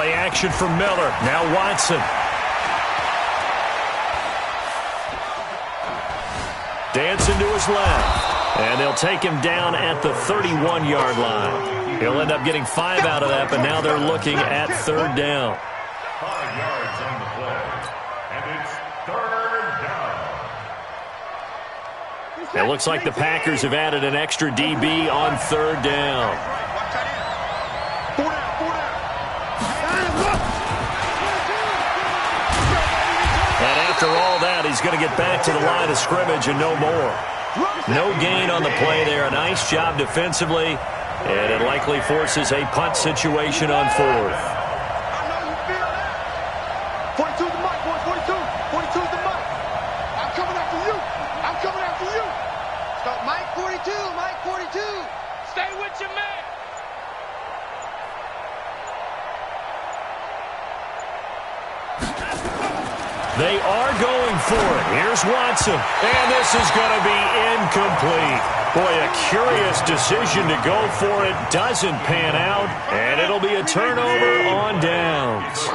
Play action for Miller. Now Watson. Dancing to his left. And they'll take him down at the 31-yard line. He'll end up getting 5 out of that, but now they're looking at 3rd down. 5 yards on the play. And it's 3rd down. It looks like the Packers have added an extra DB on 3rd down. And after all that, he's going to get back to the line of scrimmage and no more. No gain on the play there. A nice job defensively. And it likely forces a punt situation on 4th. 42 the mic, boys. 42. 42 the mic. I'm coming after you. I'm coming after you. Stop, Mike 42. Mike 42. Stay with your man. They are going for it. Here's Watson. And this is going to be incomplete. Boy, a curious decision to go for it. Doesn't pan out. And it'll be a turnover on downs.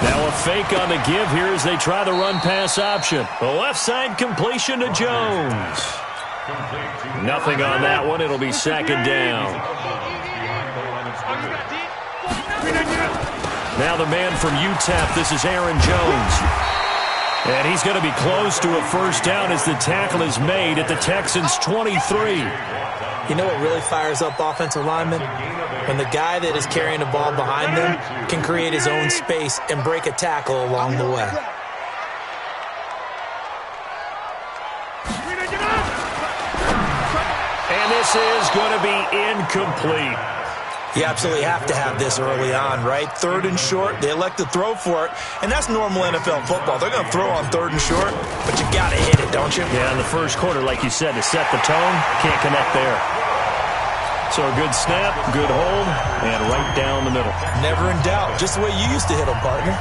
Now a fake on the give here as they try the run-pass option. The left side completion to Jones. Nothing on that one. It'll be 2nd down. Now the man from UTEP, this is Aaron Jones. And he's going to be close to a 1st down as the tackle is made at the Texans' 23. You know what really fires up offensive linemen? When the guy that is carrying the ball behind them can create his own space and break a tackle along the way. And this is going to be incomplete. You absolutely have to have this early on, right? 3rd and short, they elect to throw for it, and that's normal NFL football. They're going to throw on 3rd and short, but you got to hit it, don't you? Yeah, in the first quarter, like you said, to set the tone, can't connect there. So a good snap, good hold, and right down the middle. Never in doubt, just the way you used to hit them, partner.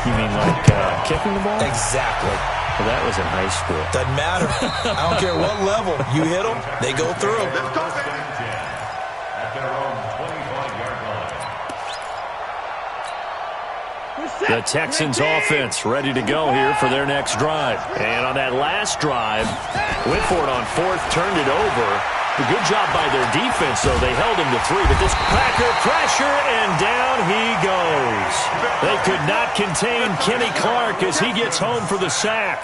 You mean like kicking the ball? Exactly. Well, that was in high school. Doesn't matter. I don't care what level. You hit them, they go through. The Texans offense ready to go here for their next drive. And on that last drive, went for it on 4th, turned it over. A good job by their defense, though. They held him to 3, but this Packer pressure, and down he goes. They could not contain Kenny Clark as he gets home for the sack.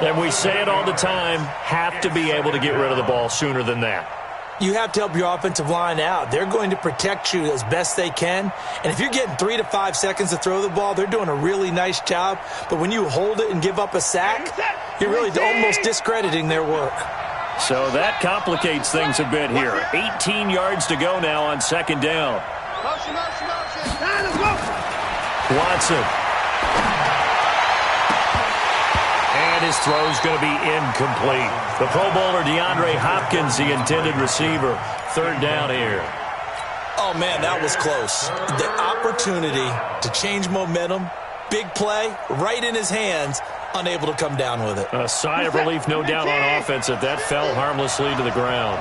And we say it all the time, have to be able to get rid of the ball sooner than that. You have to help your offensive line out. They're going to protect you as best they can. And if you're getting 3 to 5 seconds to throw the ball, they're doing a really nice job. But when you hold it and give up a sack, you're really almost discrediting their work. So that complicates things a bit here. 18 yards to go now on 2nd down. Watson. And his throw's going to be incomplete. The Pro Bowler DeAndre Hopkins, the intended receiver. 3rd down here. Oh, man, that was close. The opportunity to change momentum, big play, right in his hands, unable to come down with it. A sigh of relief, no doubt, on offense if that fell harmlessly to the ground.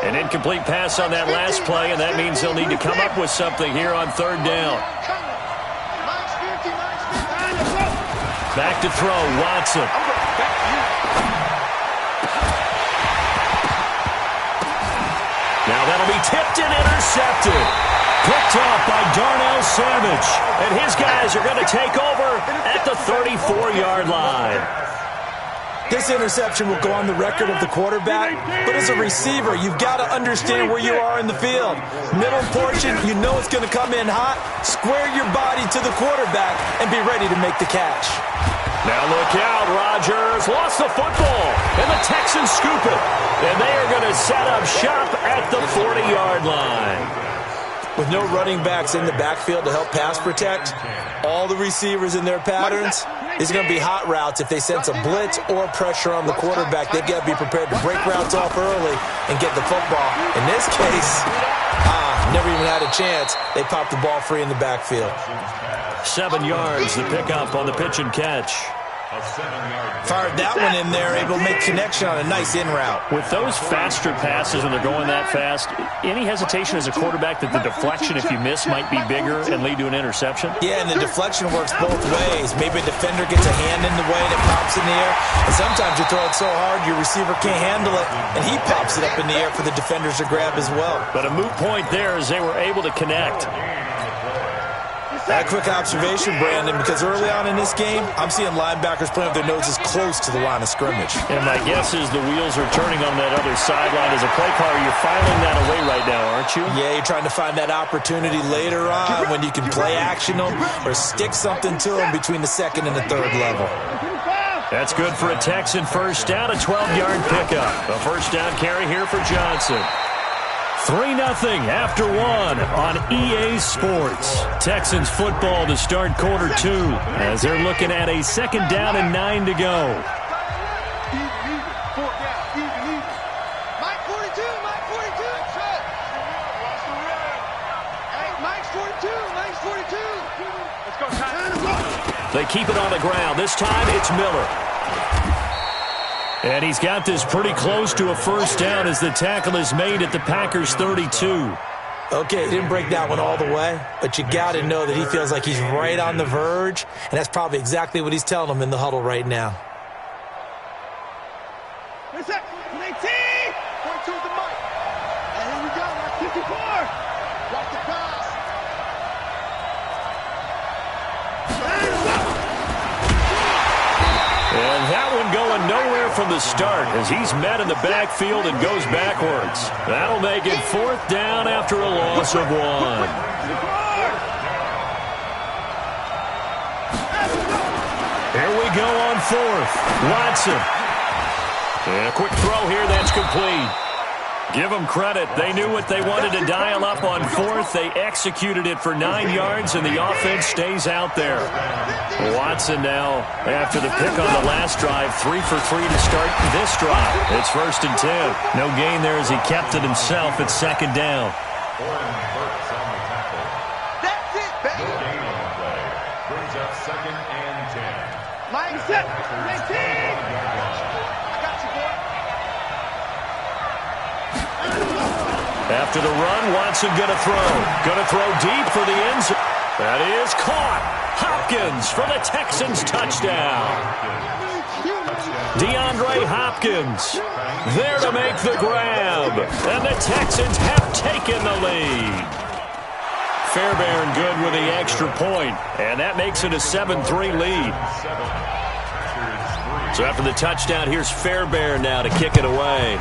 An incomplete pass on that last play, and that means he'll need to come up with something here on 3rd down. Back to throw, Watson. Now that'll be tipped and intercepted. Picked off by Darnell Savage. And his guys are going to take over at the 34-yard line. This interception will go on the record of the quarterback, but as a receiver, you've got to understand where you are in the field. Middle portion, you know it's going to come in hot. Square your body to the quarterback and be ready to make the catch. Now look out, Rodgers lost the football, and the Texans scoop it. And they are going to set up shop at the 40-yard line. With no running backs in the backfield to help pass protect, all the receivers in their patterns, it's going to be hot routes. If they sense a blitz or pressure on the quarterback, they've got to be prepared to break routes off early and get the football. In this case, never even had a chance. They popped the ball free in the backfield. 7 yards, the pickup on the pitch and catch. A 7-yard. Fired that one in there, able to make connection on a nice in route. With those faster passes when they're going that fast, any hesitation as a quarterback that the deflection, if you miss, might be bigger and lead to an interception? Yeah, and the deflection works both ways. Maybe a defender gets a hand in the way and it pops in the air. And sometimes you throw it so hard your receiver can't handle it, and he pops it up in the air for the defenders to grab as well. But a moot point there as they were able to connect. A quick observation, Brandon, because early on in this game, I'm seeing linebackers playing with their noses close to the line of scrimmage. And my guess is the wheels are turning on that other sideline. As a play caller, you're filing that away right now, aren't you? Yeah, you're trying to find that opportunity later on when you can play action them or stick something to them between the second and the third level. That's good for a Texan first down, a 12-yard pickup. A first down carry here for Johnson. 3-0 after one on EA Sports. Texans football to start quarter two as they're looking at a second down and 9 to go. Mike 42, Mike 42. Hey, Mike's 42, Mike's 42. Let's go, Ty. They keep it on the ground. This time it's Miller. And he's got this pretty close to a first down as the tackle is made at the Packers' 32. Okay, he didn't break that one all the way, but you got to know that he feels like he's right on the verge, and that's probably exactly what he's telling them in the huddle right now. What's that? 18! 42 is the mic. And here we go, like 54. Watch the pass. And that one going nowhere from the start as he's met in the backfield and goes backwards. That'll make it fourth down after a loss of one. Here we go on fourth. Watson. And a quick throw here, that's complete. Give them credit. They knew what they wanted to dial up on fourth. They executed it for 9 yards, and the offense stays out there. Watson now, after the pick on the last drive, 3 for 3 to start this drive. It's 1st and 10. No gain there as he kept it himself at second down. That's it, baby. No gain on the play. Brings up 2nd and 10. Mike set. 18. I got you, boy. After the run, Watson gonna throw. Gonna throw deep for the end zone. That is caught. Hopkins for the Texans touchdown. DeAndre Hopkins there to make the grab. And the Texans have taken the lead. Fairbairn good with the extra point. And that makes it a 7-3 lead. So after the touchdown, here's Fairbairn now to kick it away.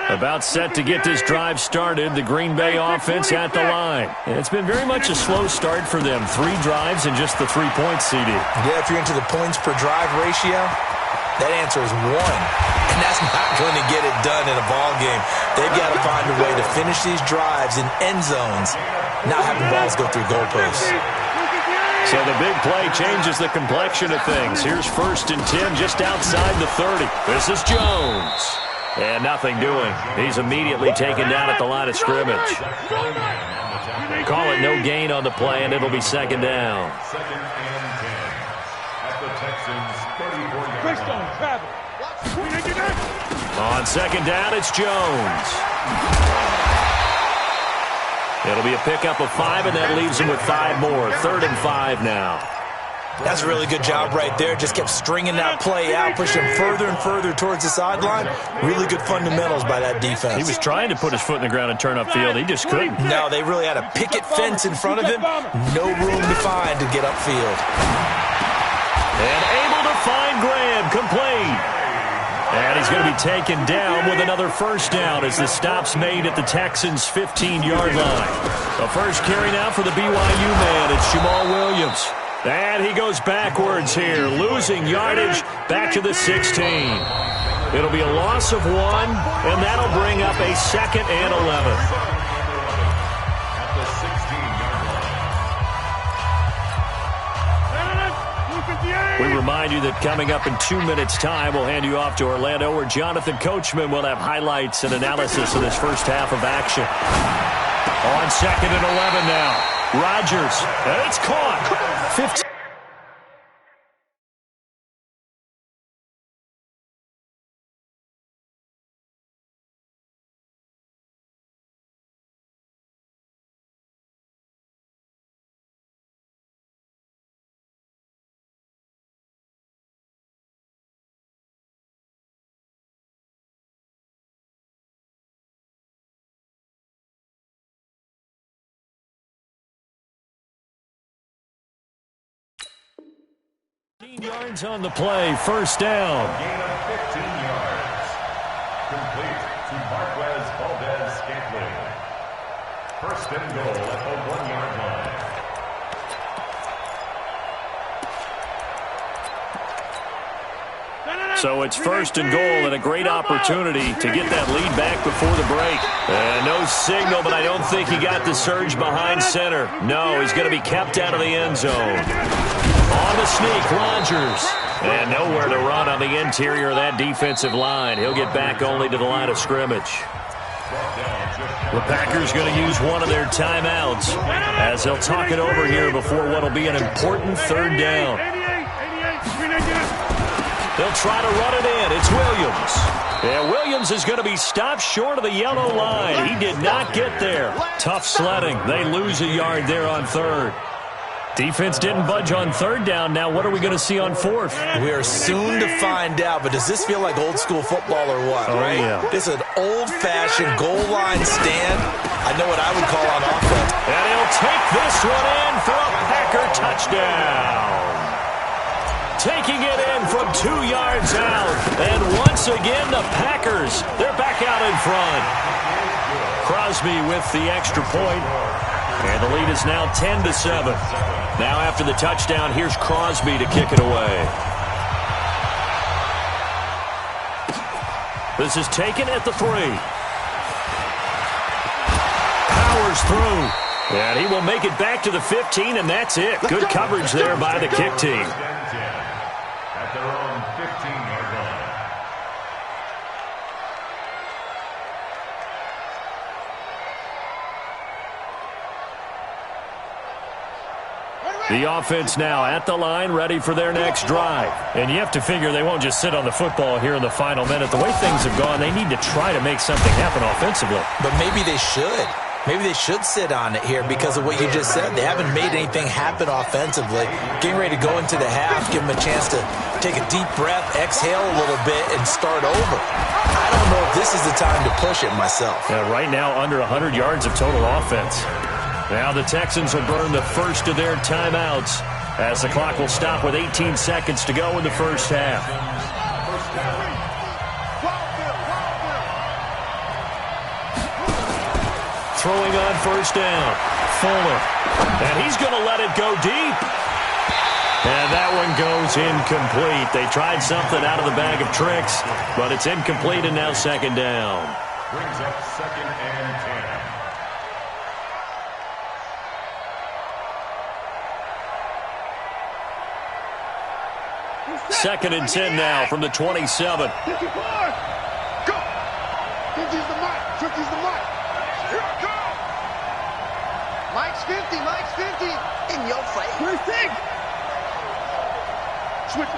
About set to get this drive started, the Green Bay offense at the line. And it's been very much a slow start for them. 3 drives and just the 3 points, CD. Yeah, if you're into the points per drive ratio, that answer is 1. And that's not going to get it done in a ball game. They've got to find a way to finish these drives in end zones, not having balls go through goalposts. So the big play changes the complexion of things. Here's 1st and 10 just outside the 30. This is Jones. And nothing doing. He's immediately taken down at the line of scrimmage. Call it no gain on the play, and it'll be 2nd down. 2nd and 10. At the Texans' 34-yard line. On 2nd down, it's Jones. It'll be a pickup of 5, and that leaves him with 5 more. 3rd and 5 now. That's a really good job right there. Just kept stringing that play out, pushing him further and further towards the sideline. Really good fundamentals by that defense. He was trying to put his foot in the ground and turn upfield. He just couldn't. No, they really had a picket fence in front of him. No room to find to get upfield. And able to find Graham, complete. And he's going to be taken down with another first down as the stop's made at the Texans' 15-yard line. The first carry now for the BYU man. It's Jamal Williams. And he goes backwards here, losing yardage back to the 16. It'll be a loss of 1, and that'll bring up a 2nd and 11. At the 16-yard line. We remind you that coming up in 2 minutes' time, we'll hand you off to Orlando, where Jonathan Coachman will have highlights and analysis of this first half of action. On 2nd and 11 now. Rodgers, and it's caught. 15. Yards on the play, first down. Gain of 15 yards. Complete to Marquez Valdez-Scantling. First and goal at the 1-yard line. So it's first and goal and a great opportunity to get that lead back before the break. No signal, but I don't think he got the surge behind center. No, he's going to be kept out of the end zone. On the sneak, Rodgers. And nowhere to run on the interior of that defensive line. He'll get back only to the line of scrimmage. The Packers going to use one of their timeouts as they'll talk it over here before what will be an important third down. They'll try to run it in. It's Williams. Yeah, Williams is going to be stopped short of the yellow line. He did not get there. Tough sledding. They lose a yard there on third. Defense didn't budge on third down. Now what are we going to see on fourth? We are soon to find out, but does this feel like old school football or what, right? Yeah. This is an old-fashioned goal line stand. I know what I would call on offense. And he'll take this one in for a Packer touchdown. Taking it in from 2 yards out. And once again, the Packers, they're back out in front. Crosby with the extra point. And the lead is now 10-7. Now after the touchdown, here's Crosby to kick it away. This is taken at the 3. Powers through. And he will make it back to the 15, and that's it. Good coverage there by the kick team. At their own 15-yard line. The offense now at the line, ready for their next drive. And you have to figure they won't just sit on the football here in the final minute. The way things have gone, they need to try to make something happen offensively. But maybe they should. Maybe they should sit on it here because of what you just said. They haven't made anything happen offensively. Getting ready to go into the half, give them a chance to take a deep breath, exhale a little bit, and start over. I don't know if this is the time to push it myself. Yeah, right now, under 100 yards of total offense. Now the Texans will burn the first of their timeouts as the clock will stop with 18 seconds to go in the first half. Throwing on first down, Fuller. And he's going to let it go deep. And that one goes incomplete. They tried something out of the bag of tricks, but it's incomplete and now second down. Brings up 2nd and 10. Second and 10 now from the 27. 54. Go. Tricky's the mic. Tricky's the mic. Here I go. Mike's 50. Mike's 50. In your face. Where's Sig? Switch.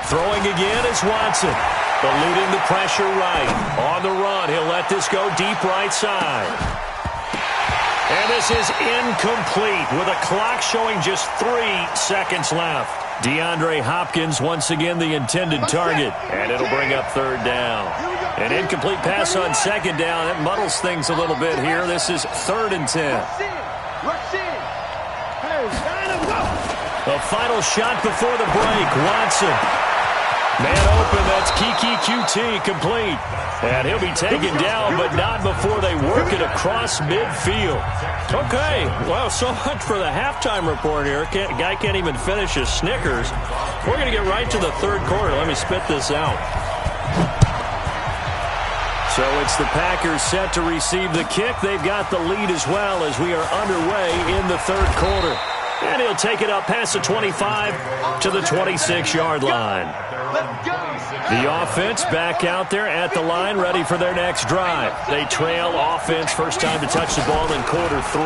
Throwing again is Watson. Eluding the pressure right. On the run, he'll let this go deep right side. And this is incomplete with a clock showing just 3 seconds left. DeAndre Hopkins once again the intended target. And it'll bring up third down. An incomplete pass on second down. That muddles things a little bit here. This is 3rd and 10. The final shot before the break. Watson. Man open, that's Kiki QT complete. And he'll be taken down, but not before they work it across midfield. Okay, well, so much for the halftime report here. Guy can't even finish his Snickers. We're going to get right to the third quarter. Let me spit this out. So it's the Packers set to receive the kick. They've got the lead as well as we are underway in the third quarter. And he'll take it up past the 25 to the 26-yard line. The offense back out there at the line, ready for their next drive. They trail offense, first time to touch the ball in quarter 3,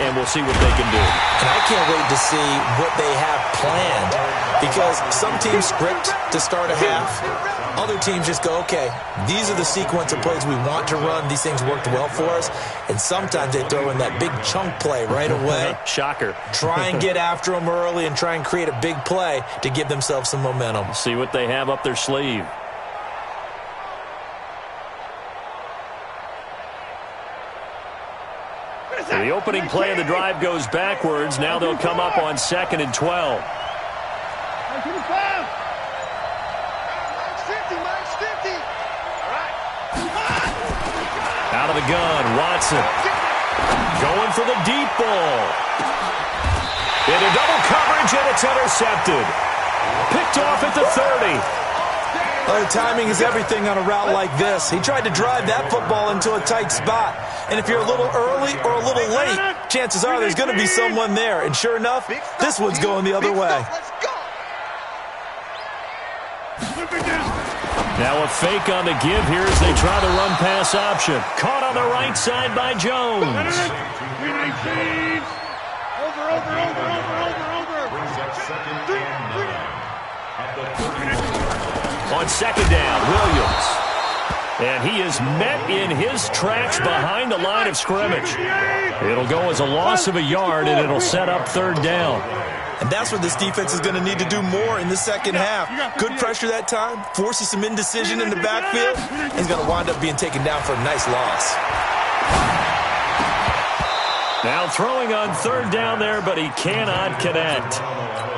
and we'll see what they can do. And I can't wait to see what they have planned, because some teams script to start a half. Other teams just go, okay, these are the sequence of plays we want to run. These things worked well for us. And sometimes they throw in that big chunk play right away. Shocker. Try and get after them early and try and create a big play to give themselves some momentum. See what they have up their sleeve. The opening play of the drive goes backwards. Now they'll come up on 2nd and 12. Out of the gun, Watson. Going for the deep ball. Into double coverage, and it's intercepted. Picked off at the 30. Well, timing is everything on a route like this. He tried to drive that football into a tight spot. And if you're a little early or a little late, chances are there's going to be someone there. And sure enough, this one's going the other way. Now a fake on the give here as they try the run-pass option. Caught on the right side by Jones. On 2nd down, Williams. And he is met in his tracks behind the line of scrimmage. It'll go as a loss of a yard, and it'll set up 3rd down. And that's what this defense is going to need to do more in the second half. Good pressure that time, forces some indecision in the backfield. He's going to wind up being taken down for a nice loss. Now throwing on 3rd down there, but he cannot connect.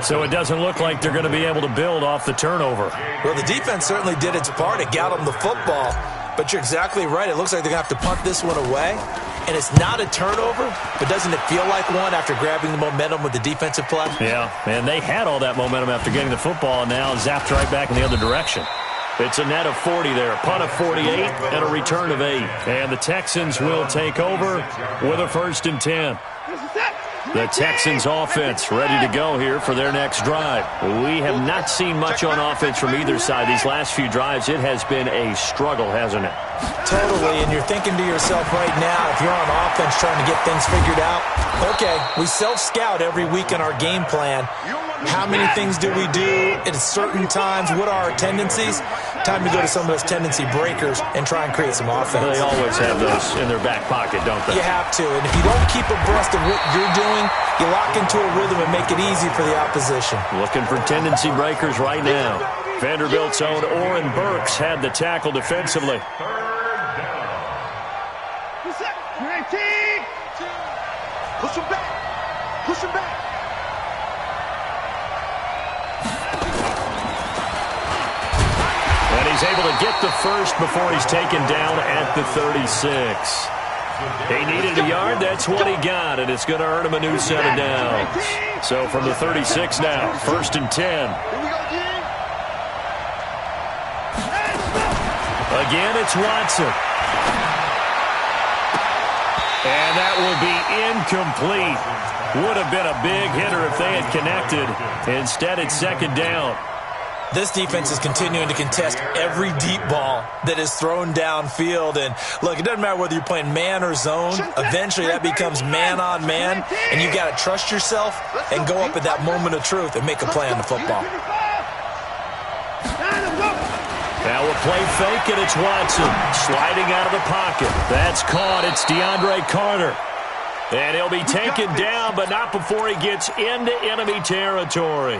So it doesn't look like they're going to be able to build off the turnover. Well, the defense certainly did its part. It got them the football. But you're exactly right. It looks like they're going to have to punt this one away. And it's not a turnover, but doesn't it feel like one after grabbing the momentum with the defensive play? Yeah, and they had all that momentum after getting the football, and now zapped right back in the other direction. It's a net of 40 there, a punt of 48, and a return of 8. And the Texans will take over with a 1st and 10. The Texans offense ready to go here for their next drive. We have not seen much on offense from either side these last few drives. It has been a struggle, hasn't it? Totally, and you're thinking to yourself right now, if you're on offense trying to get things figured out, okay, we self-scout every week in our game plan. How many things do we do at certain times? What are our tendencies? Time to go to some of those tendency breakers and try and create some offense. They always have those in their back pocket, don't they? You have to, and if you don't keep abreast of what you're doing, you lock into a rhythm and make it easy for the opposition. Looking for tendency breakers right now. Vanderbilt's own Oren Burks had the tackle defensively. Push him back. Push him back. And he's able to get the first before he's taken down at the 36. He needed a yard. That's what he got, and it's going to earn him a new set of downs. So from the 36 now, 1st and 10. Again, it's Watson. And that will be incomplete. Would have been a big hitter if they had connected. Instead, it's 2nd down. This defense is continuing to contest every deep ball that is thrown downfield. And, look, it doesn't matter whether you're playing man or zone. Eventually, that becomes man-on-man, and you got to trust yourself and go up at that moment of truth and make a play on the football. Now a play fake, and it's Watson sliding out of the pocket. That's caught. It's DeAndre Carter. And he'll be taken down, but not before he gets into enemy territory.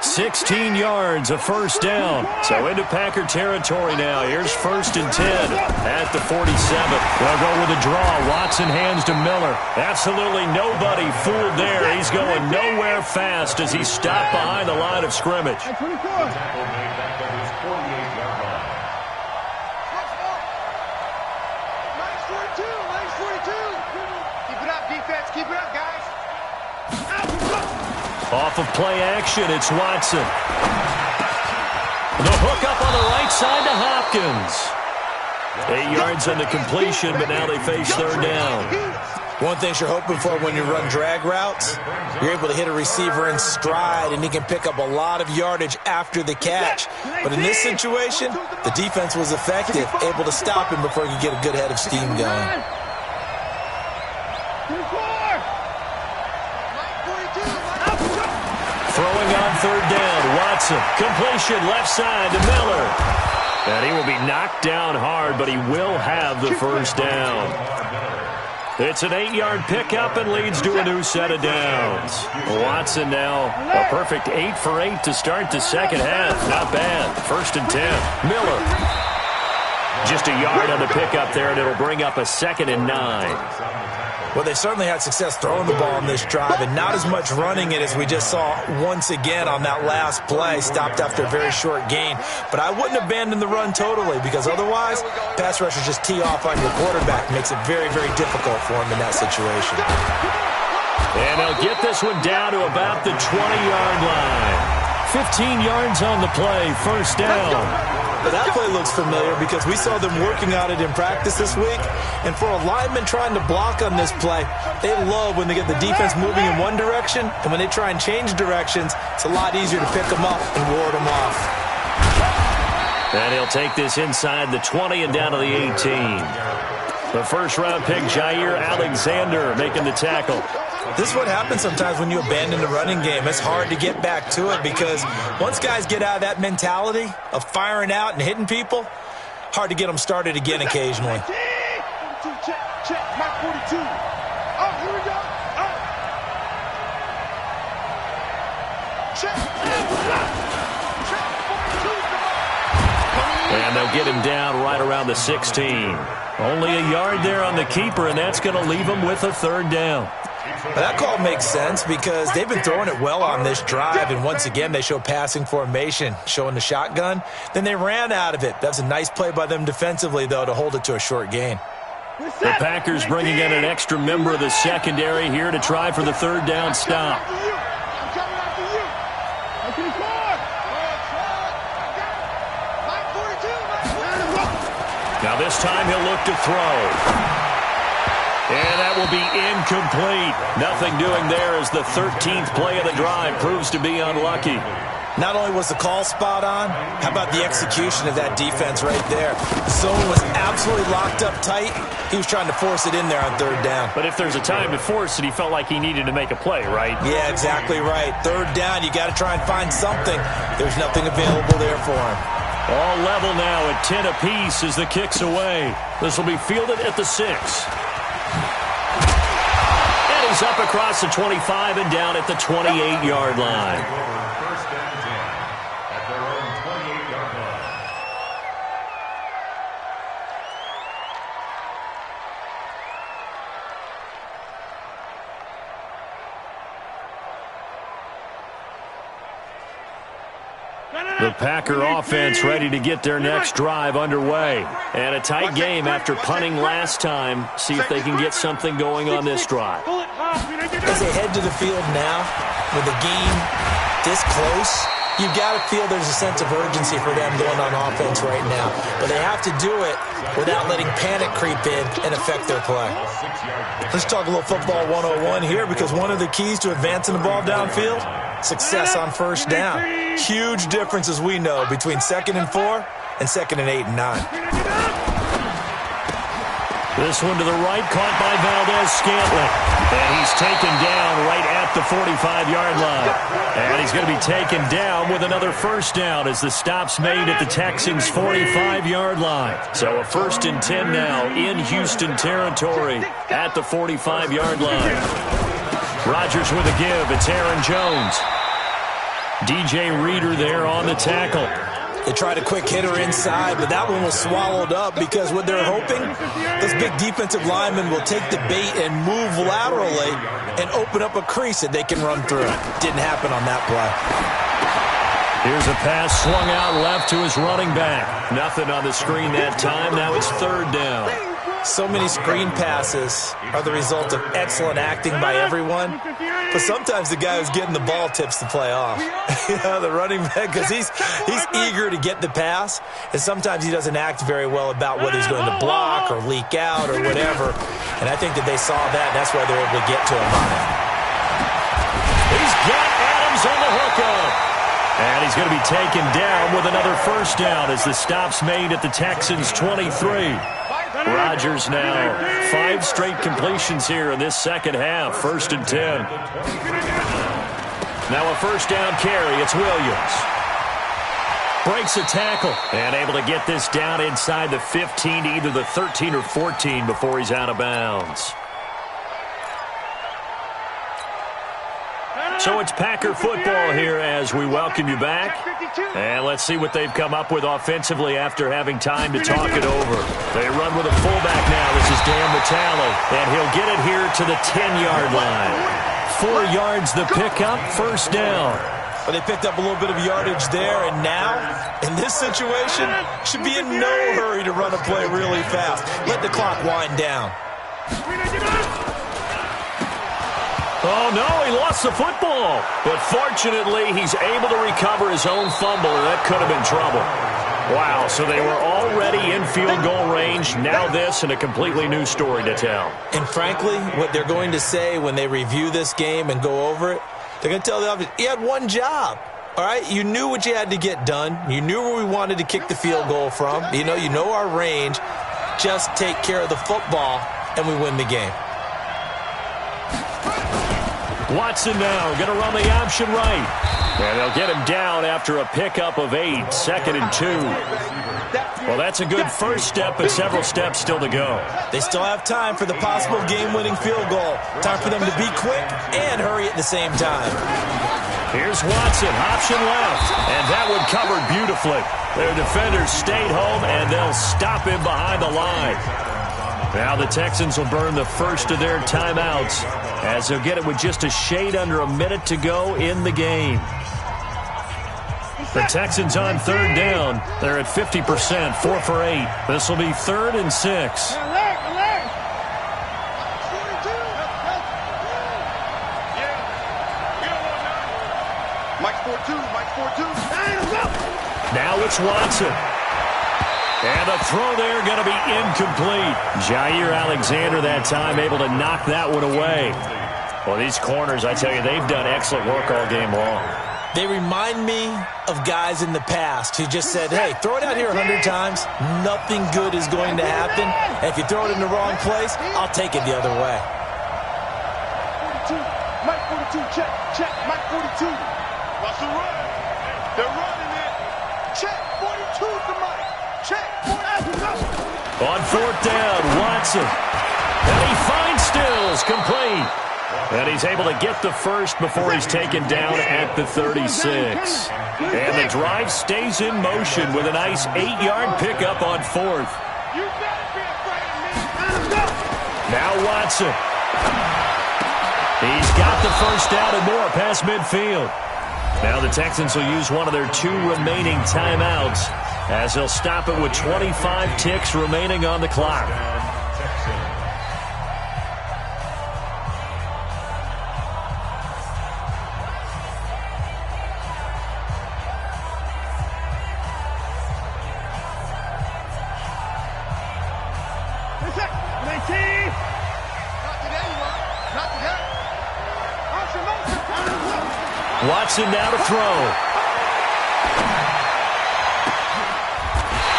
16 yards, a 1st down. So into Packer territory now. Here's 1st and 10 at the 47. They'll go with a draw. Watson hands to Miller. Absolutely nobody fooled there. He's going nowhere fast as he stopped behind the line of scrimmage. Keep it up, guys. Off of play action, it's Watson. The hook up on the right side to Hopkins. 8 yards on the completion, but now they face 3rd down. One thing you're hoping for when you run drag routes, you're able to hit a receiver in stride, and he can pick up a lot of yardage after the catch. But in this situation, the defense was effective, able to stop him before he could get a good head of steam going. Throwing on third down, Watson. Completion left side to Miller. And he will be knocked down hard, but he will have the first down. It's an 8-yard pickup and leads to a new set of downs. Watson now a perfect 8 for 8 to start the second half. Not bad. 1st and 10. Miller. Just a yard on the pickup there, and it'll bring up a 2nd and 9. Well, they certainly had success throwing the ball on this drive, and not as much running it as we just saw once again on that last play. Stopped after a very short gain. But I wouldn't abandon the run totally, because otherwise, pass rushers just tee off on your quarterback. Makes it very, very difficult for him in that situation. And they'll get this one down to about the 20-yard line. 15 yards on the play, first down. But that play looks familiar because we saw them working on it in practice this week. And for a lineman trying to block on this play, they love when they get the defense moving in one direction. And when they try and change directions, it's a lot easier to pick them up and ward them off. And he'll take this inside the 20 and down to the 18. The first-round pick, Jair Alexander, making the tackle. This is what happens sometimes when you abandon the running game. It's hard to get back to it because once guys get out of that mentality of firing out and hitting people, hard to get them started again occasionally. Check, Mike 42. Oh, here we go. Oh. Check. And they'll get him down right around the 16. Only a yard there on the keeper, and that's going to leave him with a 3rd down. Well, that call makes sense because they've been throwing it well on this drive, and once again they show passing formation, showing the shotgun. Then they ran out of it. That's a nice play by them defensively, though, to hold it to a short gain. The Packers bringing in an extra member of the secondary here to try for the 3rd down stop. Now this time he'll look to throw. And that will be incomplete. Nothing doing there as the 13th play of the drive proves to be unlucky. Not only was the call spot on, how about the execution of that defense right there? Zone was absolutely locked up tight. He was trying to force it in there on 3rd down. But if there's a time to force it, he felt like he needed to make a play, right? Yeah, exactly right. 3rd down, you got to try and find something. There's nothing available there for him. All level now at 10 apiece as the kick's away. This will be fielded at the 6. And he's up across the 25 and down at the 28-yard line. First and 10 at their own 28-yard line. The Packer offense ready to get their next drive underway. And a tight game after punting last time. See if they can get something going on this drive. As they head to the field now, with the game this close, you've got to feel there's a sense of urgency for them going on offense right now. But they have to do it without letting panic creep in and affect their play. Let's talk a little football 101 here because one of the keys to advancing the ball downfield, success on 1st down. Huge difference, as we know, between 2nd and 4 and 2nd and 8 and 9. This one to the right, caught by Valdez-Scantling. And he's taken down right at the 45-yard line. And he's going to be taken down with another 1st down as the stop's made at the Texans' 45-yard line. So a 1st and 10 now in Houston territory at the 45-yard line. Rodgers with a give. It's Aaron Jones. DJ Reader there on the tackle. They tried a quick hitter inside, but that one was swallowed up because what they're hoping, those big defensive linemen will take the bait and move laterally and open up a crease that they can run through. Didn't happen on that play. Here's a pass swung out left to his running back. Nothing on the screen that time. Now it's 3rd down. So many screen passes are the result of excellent acting by everyone, but sometimes the guy who's getting the ball tips the play off. The running back, because he's eager to get the pass, and sometimes he doesn't act very well about whether he's going to block or leak out or whatever. And I think that they saw that, and that's why they're able to get to him on it. He's got Adams on the hookup. And he's going to be taken down with another first down as the stop's made at the Texans' 23. Rodgers now 5 straight completions here in this second half. 1st and 10. Now a first down carry. It's Williams. Breaks a tackle and able to get this down inside the 15 to either the 13 or 14 before he's out of bounds. So it's Packer football here as we welcome you back. And let's see what they've come up with offensively after having time to talk it over. They run with a fullback now. This is Dan Vitale, and he'll get it here to the 10-yard line. 4 yards the pickup, first down. Well, they picked up a little bit of yardage there, and now, in this situation, should be in no hurry to run a play really fast. Let the clock wind down. Oh, no, he lost the football. But fortunately, he's able to recover his own fumble, and that could have been trouble. Wow, so they were already in field goal range. Now this, and a completely new story to tell. And frankly, what they're going to say when they review this game and go over it, they're going to tell the offense, you had one job. All right, you knew what you had to get done. You knew where we wanted to kick the field goal from. You know our range. Just take care of the football, and we win the game. Watson now going to run the option right. And they'll get him down after a pickup of 8, 2nd and 2. Well, that's a good first step, but several steps still to go. They still have time for the possible game-winning field goal. Time for them to be quick and hurry at the same time. Here's Watson, option left, and that one covered beautifully. Their defenders stayed home, and they'll stop him behind the line. Now the Texans will burn the first of their timeouts as they'll get it with just a shade under a minute to go in the game. The Texans on 3rd down. They're at 50%, 4 for 8. This will be 3rd and 6. Now it's Watson. And the throw there going to be incomplete. Jair Alexander that time able to knock that one away. Well, these corners, I tell you, they've done excellent work all game long. They remind me of guys in the past who just said, hey, throw it out here 100 times. Nothing good is going to happen. And if you throw it in the wrong place, I'll take it the other way. 42, Mike 42, check, Mike 42. What's the run? They're running it. Check, 42 to Mike. Check, 42. On 4th down, Watson. And he finds Stills, complete. And he's able to get the first before he's taken down at the 36. And the drive stays in motion with a nice 8-yard pickup on 4th. Now Watson. He's got the first down and more past midfield. Now the Texans will use one of their 2 remaining timeouts as they'll stop it with 25 ticks remaining on the clock. Watson now to throw.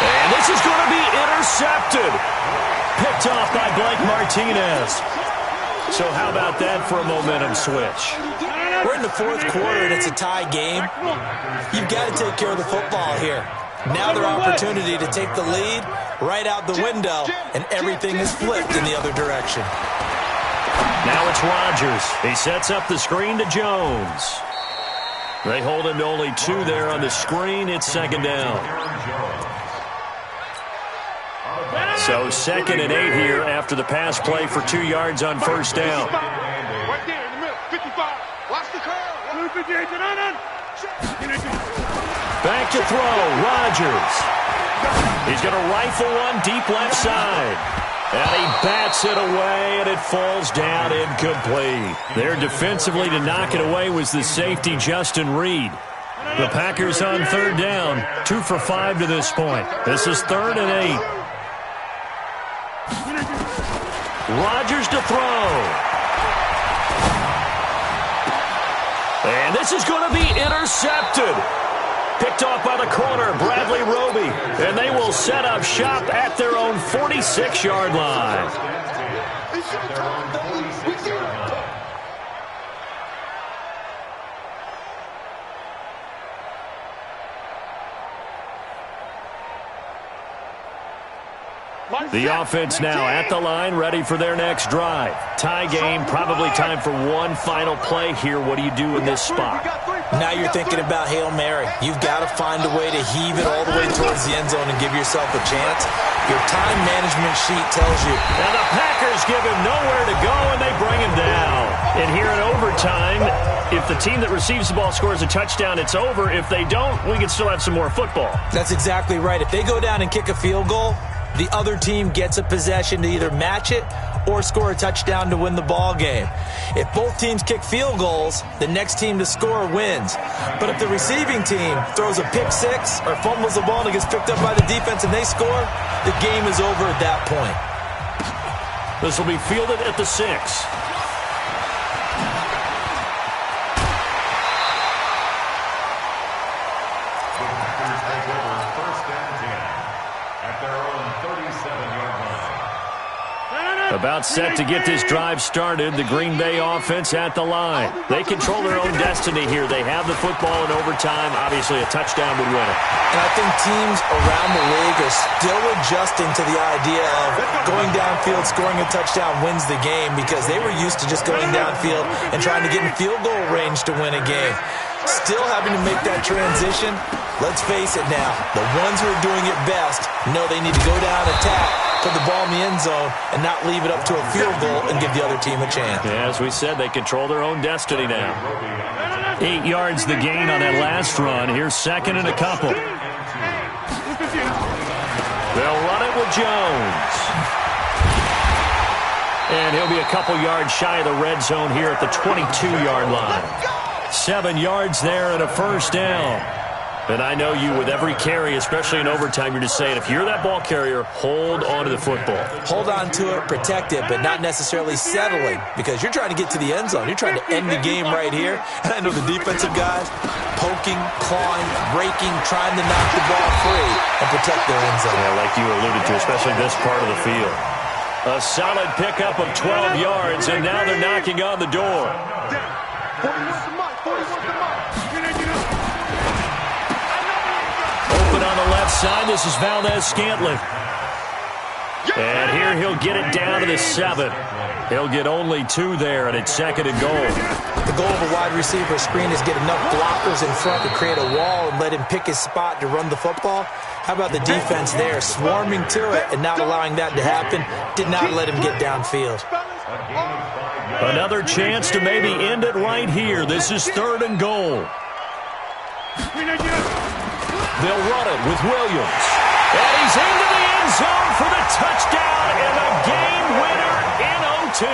And this is going to be intercepted. Picked off by Blake Martinez. So how about that for a momentum switch? We're in the 4th quarter, and it's a tie game. You've got to take care of the football here. Now their opportunity to take the lead right out the window, and everything is flipped in the other direction. Now it's Rodgers. He sets up the screen to Jones. They hold him to only 2 there on the screen. It's 2nd down. So 2nd and 8 here after the pass play for 2 yards on 1st down. Right there in the middle, 55. Watch the curve. Back to throw, Rodgers. He's going to rifle one deep left side. And he bats it away, and it falls down incomplete. There defensively to knock it away was the safety, Justin Reed. The Packers on third down, 2 for 5 to this point. This is 3rd and 8. Rodgers to throw. And this is going to be intercepted. Picked off by the corner, Bradley Roby. And they will set up shop at their own 46-yard line. The offense now at the line, ready for their next drive. Tie game, probably time for one final play here. What do you do in this spot? Now you're thinking about Hail Mary. You've got to find a way to heave it all the way towards the end zone and give yourself a chance. Your time management sheet tells you. Now the Packers give him nowhere to go, and they bring him down. And here in overtime, if the team that receives the ball scores a touchdown, it's over. If they don't, we can still have some more football. That's exactly right. If they go down and kick a field goal, the other team gets a possession to either match it or score a touchdown to win the ball game. If both teams kick field goals, the next team to score wins. But if the receiving team throws a pick six or fumbles the ball and it gets picked up by the defense and they score, the game is over at that point. This will be fielded at the 6. About set to get this drive started. The Green Bay offense at the line. They control their own destiny here. They have the football in overtime. Obviously, a touchdown would win it. And I think teams around the league are still adjusting to the idea of going downfield, scoring a touchdown wins the game, because they were used to just going downfield and trying to get in field goal range to win a game. Still having to make that transition. Let's face it now, the ones who are doing it best know they need to go down, attack, put the ball in the end zone, and not leave it up to a field goal and give the other team a chance. Yeah, as we said, they control their own destiny now. 8 yards the gain on that last run. Here's 2nd and a couple. They'll run it with Jones. And he'll be a couple yards shy of the red zone here at the 22-yard line. 7 yards there and a first down. And I know you, with every carry, especially in overtime, you're just saying, if you're that ball carrier, hold on to the football. Hold on to it, protect it, but not necessarily settling, because you're trying to get to the end zone. You're trying to end the game right here. And I know the defensive guys poking, clawing, breaking, trying to knock the ball free and protect their end zone. Yeah, like you alluded to, especially this part of the field. A solid pickup of 12 yards, and now they're knocking on the door. Open on the left side, this is Valdez-Scantling. And here he'll get it down to the 7. He'll get only 2 there, and it's 2nd and goal. The goal of a wide receiver screen is get enough blockers in front to create a wall and let him pick his spot to run the football. How about the defense there, swarming to it and not allowing that to happen? Did not let him get downfield. Another chance to maybe end it right here. This is 3rd and goal. They'll run it with Williams. And he's into the end zone for the touchdown and a game winner in OT.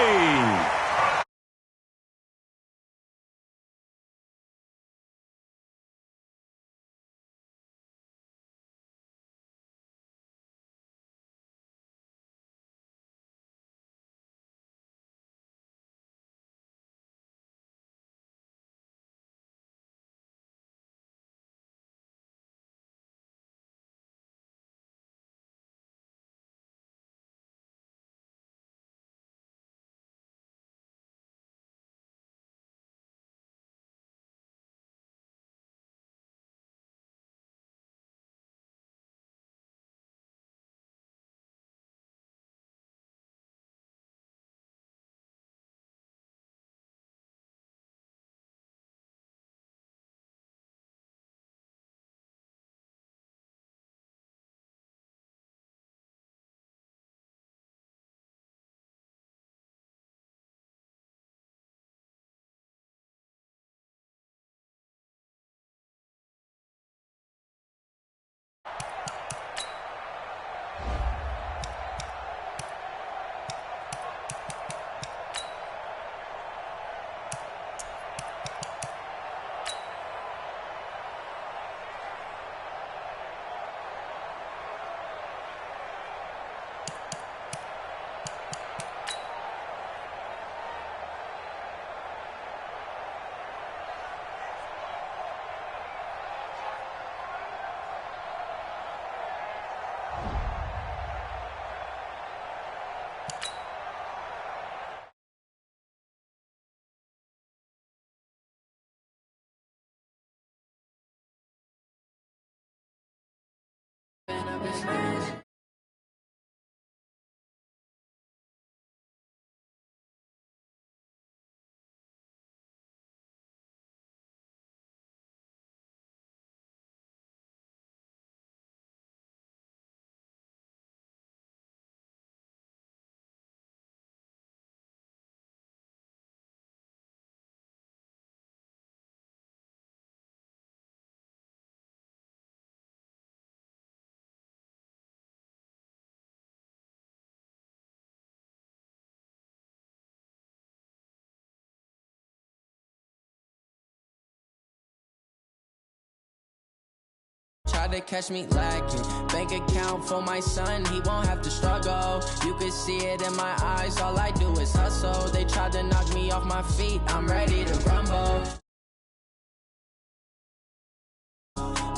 try to catch me lacking. Bank account for my son, he won't have to struggle. You can see it in my eyes, all I do is hustle. They tried to knock me off my feet, I'm ready to rumble.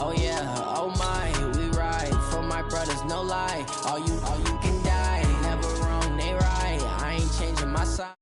Oh yeah, oh my, we ride for my brothers, no lie. All you can die, never wrong, they right. I ain't changing my side.